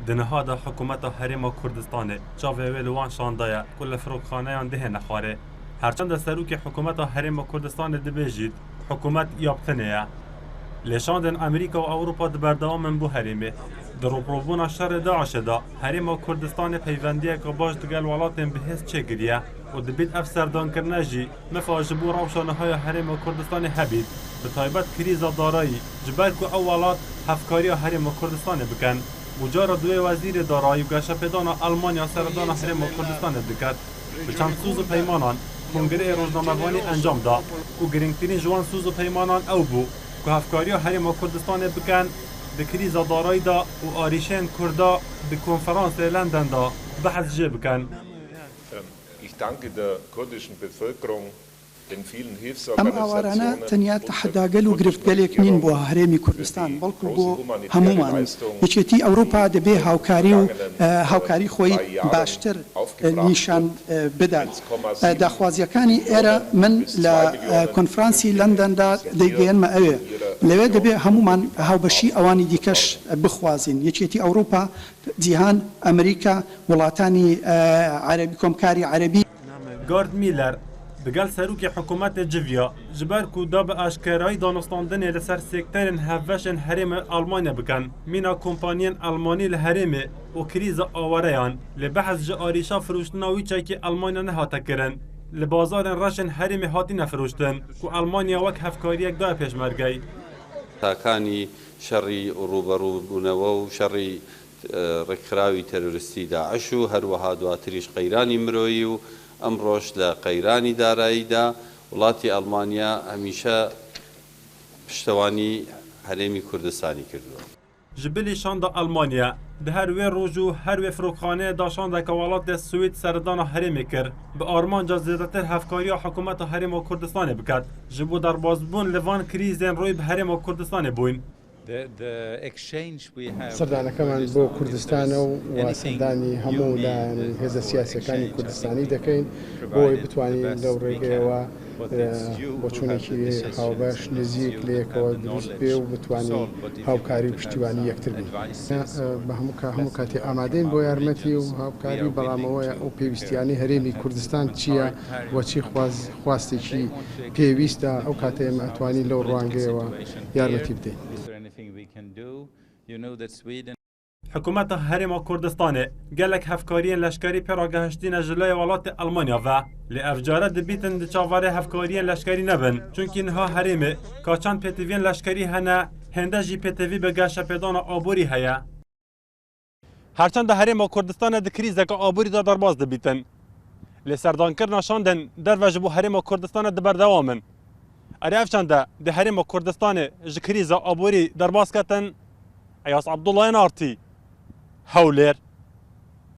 دنهادا حکومت هرم کردستان چاوه ولوان شاندایا کل فروخانه‌یان ده نخاره هرچند سروک حکومت هرم کردستان دبیجید حکومت یابتنه لشاندن امریکا و اروپا دبردوام بو هرمه دروپروبونا شر داعش دا هرم کردستان پیوندیه که باش دگل ولاتن بهست چه گریه و دبید افسردان کرنجی مفاجبو روشانه های هرم کردستان هبید به تایبت کریزا دارایی جبر که اولات هفکاری هرم کردستان بکن مجار دوی وزیر دارایی و گشپدان آلمانیا سردان هرم کردستان دکت به چند سوز و پیمانان کنگره روزنامه‌وانی انجام دا و گرینگترین جوان سوز و پیمانان او بو که هفکاری هرم کردستان بکن به کریزا دارایی دا و آریشن کردا به کنفرانس لندن دا بحث جه بکن. Ich danke der kurdischen Bevölkerung. ام آوارانه تنیا تحداگل و گرفتگلێک نین بۆ هەرێمی کوردستان بەڵکو بۆ هەمومان یەکێتی ئەوروپا دەبێ هاوکاری و هاوکاری خۆی باشتر نیشان بدات داخوازیەکانی ئێرە من لە کۆنفرانسی لەندەندا دەیگەیەنمە ئەوێ لەوێ دەبێ هەمومان هاوبەشی ئەوانی دیکەش بخوازین یەکێتی ئەوروپا جیهان ئەمریکا وڵاتانی عەربی کۆمکاری عەربی گارد میلر دگل سروک حکومت جویا جبر کو دا به اشکرای دانستاندن لسر سکترین هفشن هرم آلمانیا بکن مینا کمپانین آلمانی لهرم و کریز آوریان لبحث جاریشا فروشتناوی چکی آلمانیا نهاته کرن لبازار رشن هرم هاتی نفروشتن کو آلمانیا وک هفکاری یک دا پیشمرگی تاکانی شری روبرو بونو و شری رکراوی تروریستی داعش و هر وها دواتریش غیرانی مروی و ئەمڕۆژ لە قەیرانی داراییدا وڵاتی ئەڵمانیا هەمیشە پشتەوانی هەرێمی کوردستانی کردووە. جبلی شاندا ئەڵمانیا di her wê roj û her wê firokxaneyê da şandeka welatê Swêd serdana herêmê kir bi armanca zêdetir hevkariya hikûmeta Herêma Kurdistanê biket ji bo derbasbûn li van krîzên roî bi Herêma Kurdistanê bûn. سەردانەکەمان بۆ کوردستانە و واسەدانی هەموو لایەن هێزە سیاسەکانی کوردستانی دەکەین بۆی بتوانین لەو ڕێگەیەوە بۆ چوونێکی هاوبەش نزیک لەیەکەوە دروست بێ و بتوانین هاوکاری پشتیوانی یەکتر بین بە هەموو کاتێ ئامادەین بۆ یارمەتی و هاوکاری بەڵامەوەیە ئەو پێویستیانی هەرێمی کوردستان چییە وەچی خواستێکی پێویستە ئەو کاتێ ئێمە ئەتوانین لەو ڕوانگەیەوە یارمەتی بدەین. حکومت هرم کردستان گلک هفکاری لشکری پراگهشتین جلوی ولات آلمانیا و لافجاره دبیتن دچاوره هفکاری لشکری نبن چونکی اینها هرم کاچان پتوین لشکری هنه هنده جی پتوی به گشپدان آبوری هیا هرچند هرم کردستان د کریزک آبوری دا درباز دبیتن لسردانکر نشاندن در وجبو هرم کردستان د بردوامن ارافچند د هرم کردستان ج کریز آبوری درباز کتن ایاس عبدالله نارتی هولر